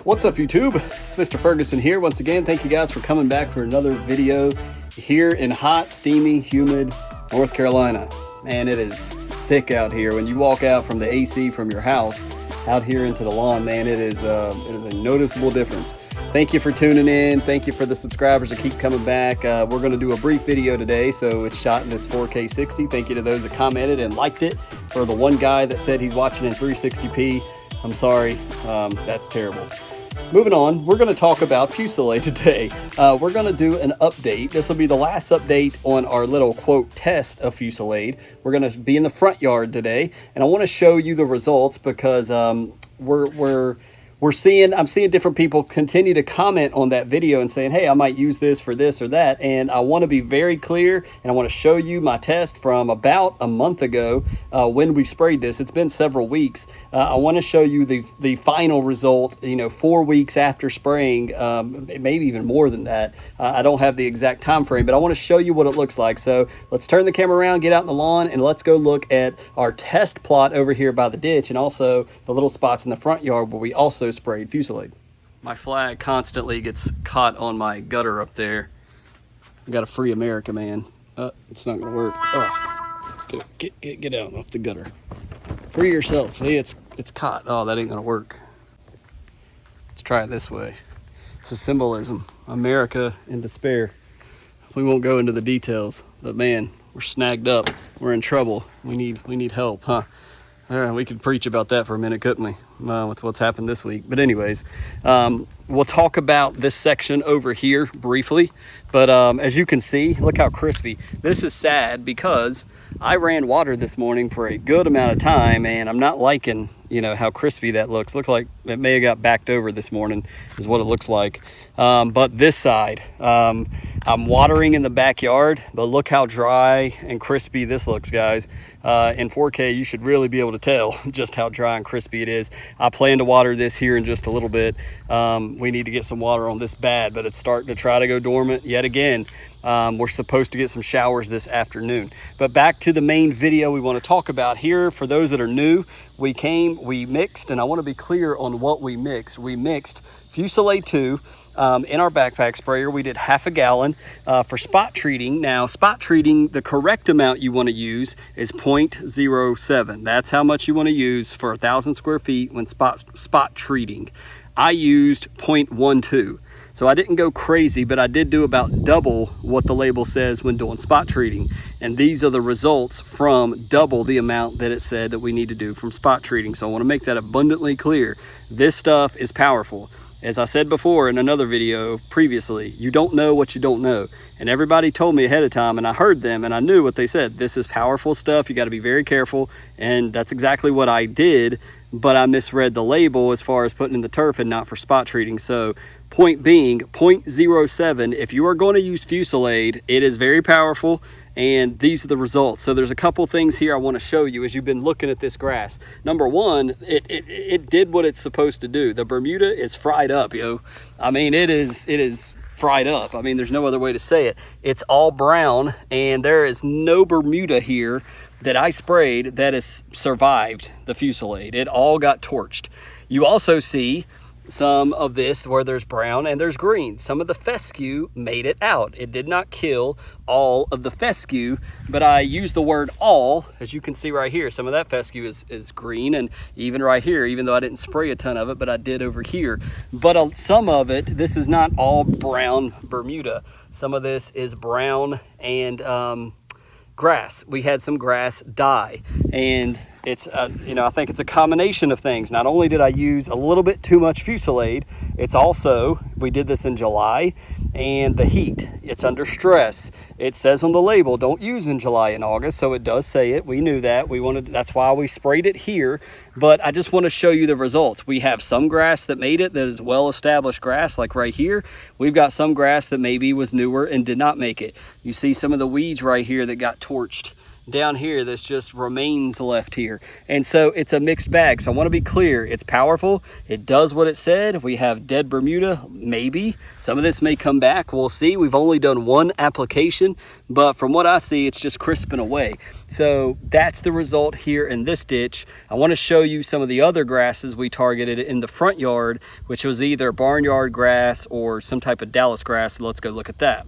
What's up, YouTube? It's Mr. Ferguson here once again. Thank you guys for coming back for another video here in hot, steamy, humid North Carolina. Man, it is thick out here. When you walk out from the AC from your house out here into the lawn, man, it is a noticeable difference. Thank you for tuning in. Thank you for the subscribers that keep coming back. We're going to do a brief video today, so it's shot in this 4K 60. Thank you to those that commented and liked it. For the one guy that said he's watching in 360p, I'm sorry, that's terrible. Moving on, we're going to talk about Fusilade today. We're going to do an update. This will be the last update on our little quote test of Fusilade. We're going to be in the front yard today, and I want to show you the results because I'm seeing different people continue to comment on that video and saying, hey, I might use this for this or that. And I want to be very clear, and I want to show you my test from about a month ago when we sprayed this. It's been several weeks. I want to show you the final result, 4 weeks after spraying, maybe even more than that. I don't have the exact time frame, but I want to show you what it looks like. So let's turn the camera around, get out in the lawn, and let's go look at our test plot over here by the ditch and also the little spots in the front yard where we also sprayed Fusilade. My flag constantly gets caught on my gutter up there. I gotta free America, man. It's not gonna work. Get out off the gutter. Free yourself. Hey, it's caught. Oh, that ain't gonna work. Let's try it this way. It's a symbolism. America in despair. We won't go into the details, but man, we're snagged up. We're in trouble. We need help, huh? We could preach about that for a minute, couldn't we? With what's happened this week. But anyways, we'll talk about this section over here briefly. But as you can see, look how crispy. This is sad because I ran water this morning for a good amount of time, and I'm not liking, how crispy that looks. Looks like it may have got backed over this morning is what it looks like. But this side, I'm watering in the backyard, but look how dry and crispy this looks, guys. In 4K, you should really be able to tell just how dry and crispy it is. I plan to water this here in just a little bit. We need to get some water on this bad, but it's starting to try to go dormant yet again. We're supposed to get some showers this afternoon. But back to the main video we want to talk about here. For those that are new, we mixed, and I want to be clear on what we mixed. We mixed Fusilade 2 in our backpack sprayer. We did half a gallon for spot treating. Now, spot treating, the correct amount you want to use is 0.07. That's how much you want to use for 1,000 square feet when spot treating. I used 0.12. So I didn't go crazy, but I did do about double what the label says when doing spot treating. And these are the results from double the amount that it said that we need to do from spot treating. So I want to make that abundantly clear. This stuff is powerful. As I said before in another video previously, you don't know what you don't know. And everybody told me ahead of time, and I heard them, and I knew what they said. This is powerful stuff. You got to be very careful. And that's exactly what I did, but I misread the label as far as putting in the turf and not for spot treating. So point being, 0.07, if you are going to use Fusilade, it is very powerful. And these are the results. So there's a couple things here I want to show you as you've been looking at this grass. Number one, it did what it's supposed to do. The Bermuda is fried up, yo. I mean, it is fried up. I mean, there's no other way to say it. It's all brown, and there is no Bermuda here that I sprayed that has survived the Fusilade. It all got torched. You also see some of this where there's brown and there's green. Some of the fescue made it out. It did not kill all of the fescue, but I use the word all, as you can see right here. Some of that fescue is green, and even right here, even though I didn't spray a ton of it, but I did over here. But some of it, this is not all brown Bermuda. Some of this is brown and grass. We had some grass die, and it's I think it's a combination of things. Not only did I use a little bit too much Fusilade, it's also, we did this in July, and the heat, it's under stress. It says on the label, don't use in July and August, so it does say it. We knew that. That's why we sprayed it here, but I just want to show you the results. We have some grass that made it, that is well-established grass, like right here. We've got some grass that maybe was newer and did not make it. You see some of the weeds right here that got torched. down here that's just remains left here. And so it's a mixed bag. So I want to be clear, it's powerful, it does what it said. We have dead Bermuda, maybe some of this may come back, we'll see. We've only done one application, but from what I see, it's just crisping away. So that's the result here in this ditch. I want to show you some of the other grasses we targeted in the front yard, which was either barnyard grass or some type of Dallas grass. So let's go look at that.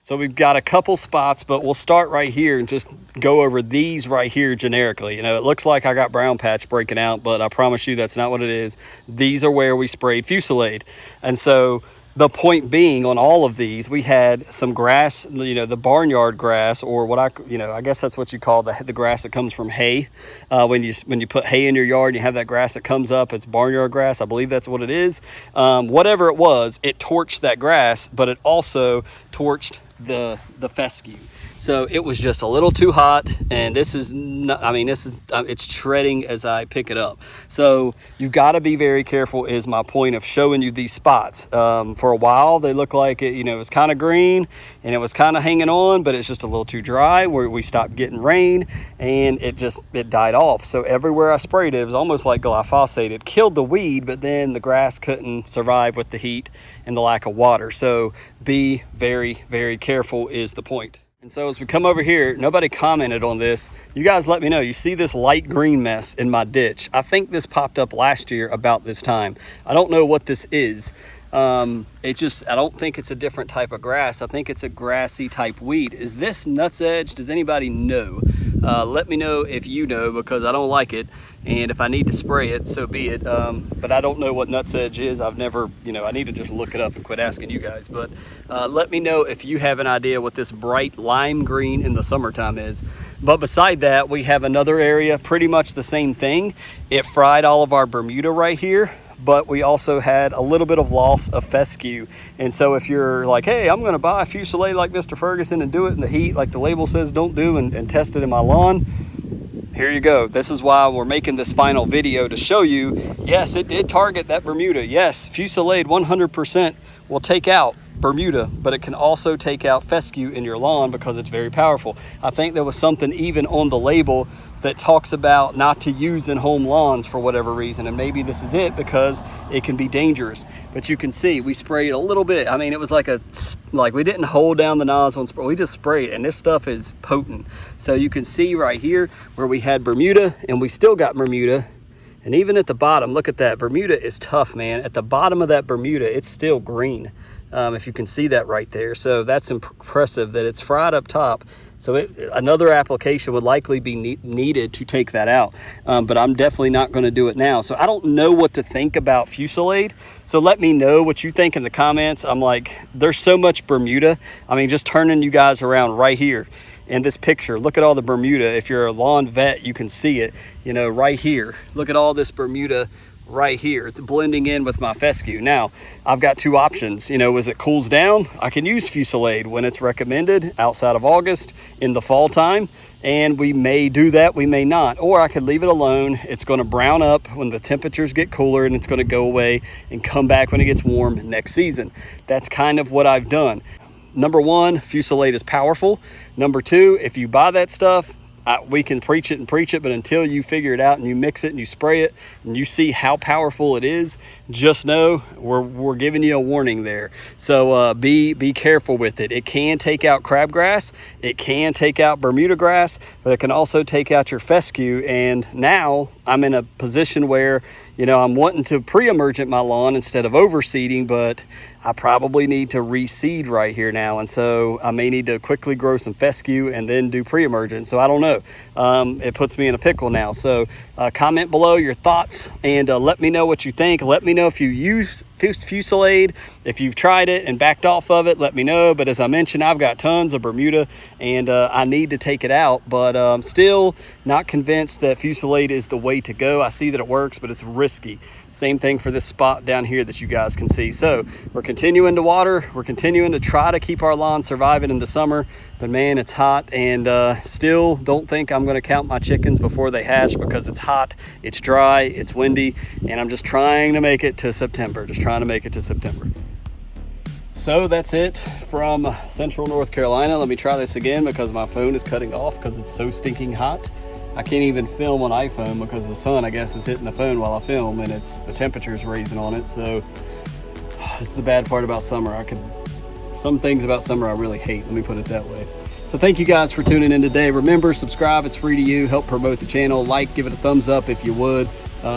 So we've got a couple spots, but we'll start right here and just go over these right here generically. You know, it looks like I got brown patch breaking out, but I promise you that's not what it is. These are where we sprayed Fusilade. And so the point being, on all of these, we had some grass, you know, the barnyard grass, or what I guess that's what you call the grass that comes from hay. When you put hay in your yard and you have that grass that comes up, it's barnyard grass. I believe that's what it is. Whatever it was, it torched that grass, but it also torched the fescue. So it was just a little too hot, and this is not, I mean, it's shredding as I pick it up. So you got to be very careful, is my point of showing you these spots. For a while they look like it, you know, it was kind of green and it was kind of hanging on, but it's just a little too dry where we stopped getting rain and it died off. So everywhere I sprayed it, it was almost like glyphosate. It killed the weed, but then the grass couldn't survive with the heat and the lack of water. So be very, very careful is the point. And so as we come over here, nobody commented on this. You guys let me know. You see this light green mess in my ditch. I think this popped up last year about this time. I don't know what this is. I don't think it's a different type of grass. I think it's a grassy type weed. Is this nuts edge? Does anybody know? Let me know if you know, because I don't like it. And if I need to spray it, so be it. But I don't know what nuts edge is. I've never, you know, I need to just look it up and quit asking you guys. But let me know if you have an idea what this bright lime green in the summertime is. But beside that, we have another area, pretty much the same thing. It fried all of our Bermuda right here, but we also had a little bit of loss of fescue. And so if you're like, hey, I'm gonna buy a Fusilade like Mr. Ferguson and do it in the heat like the label says don't do, and test it in my lawn, here you go. This is why we're making this final video, to show you, yes, it did target that Bermuda. Yes, Fusilade 100% will take out Bermuda, but it can also take out fescue in your lawn because it's very powerful. I think there was something even on the label that talks about not to use in home lawns for whatever reason, and maybe this is it because it can be dangerous. But you can see we sprayed a little bit. I mean, it was like we didn't hold down the nozzle and spray, we just sprayed, and this stuff is potent. So you can see right here where we had Bermuda, and we still got Bermuda. And even at the bottom, look at that. Bermuda is tough, man. At the bottom of that Bermuda, it's still green. If you can see that right there. So that's impressive that it's fried up top. So another application would likely be needed to take that out. But I'm definitely not going to do it now. So I don't know what to think about Fusilade. So let me know what you think in the comments. I'm like, there's so much Bermuda. I mean, just turning you guys around right here in this picture, look at all the Bermuda. If you're a lawn vet, you can see it, you know, right here. Look at all this Bermuda right here, blending in with my fescue. Now, I've got two options. You know, as it cools down, I can use Fusilade when it's recommended outside of August in the fall time, and we may do that, we may not. Or I could leave it alone. It's going to brown up when the temperatures get cooler, and it's going to go away and come back when it gets warm next season. That's kind of what I've done. Number one, Fusilade is powerful. Number two, if you buy that stuff, we can preach it and preach it, but until you figure it out and you mix it and you spray it and you see how powerful it is, just know we're giving you a warning there. So be careful with it. It can take out crabgrass, it can take out Bermuda grass, but it can also take out your fescue. And now I'm in a position where, you know, I'm wanting to pre-emergent my lawn instead of overseeding, but I probably need to reseed right here now. And so I may need to quickly grow some fescue and then do pre-emergent. So I don't know. It puts me in a pickle now. So comment below your thoughts and let me know what you think. Let me know if you use Fusilade. If you've tried it and backed off of it, let me know. But as I mentioned, I've got tons of Bermuda and I need to take it out, but still not convinced that Fusilade is the way to go. I see that it works, but it's risky. Same thing for this spot down here that you guys can see. So we're continuing to water. We're continuing to try to keep our lawn surviving in the summer, but man, it's hot, and still don't think I'm going to count my chickens before they hatch because it's hot, it's dry, it's windy, and I'm just trying to make it to September. Just trying to make it to September. So that's it from Central North Carolina. Let me try this again because my phone is cutting off because it's so stinking hot. I can't even film on iPhone because the sun, I guess, is hitting the phone while I film, and the temperature's raising on it. So this is the bad part about summer. Some things about summer I really hate, let me put it that way. So thank you guys for tuning in today. Remember, subscribe, it's free to you. Help promote the channel. Like, give it a thumbs up if you would.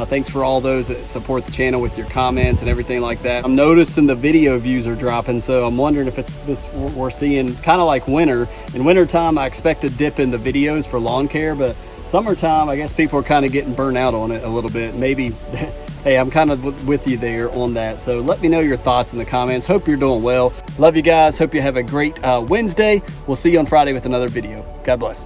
Thanks for all those that support the channel with your comments and everything like that. I'm noticing the video views are dropping, so I'm wondering if it's this, we're seeing kind of like winter. In wintertime, I expect a dip in the videos for lawn care, but summertime, I guess people are kind of getting burnt out on it a little bit. Maybe, hey, I'm kind of with you there on that. So let me know your thoughts in the comments. Hope you're doing well. Love you guys. Hope you have a great Wednesday. We'll see you on Friday with another video. God bless.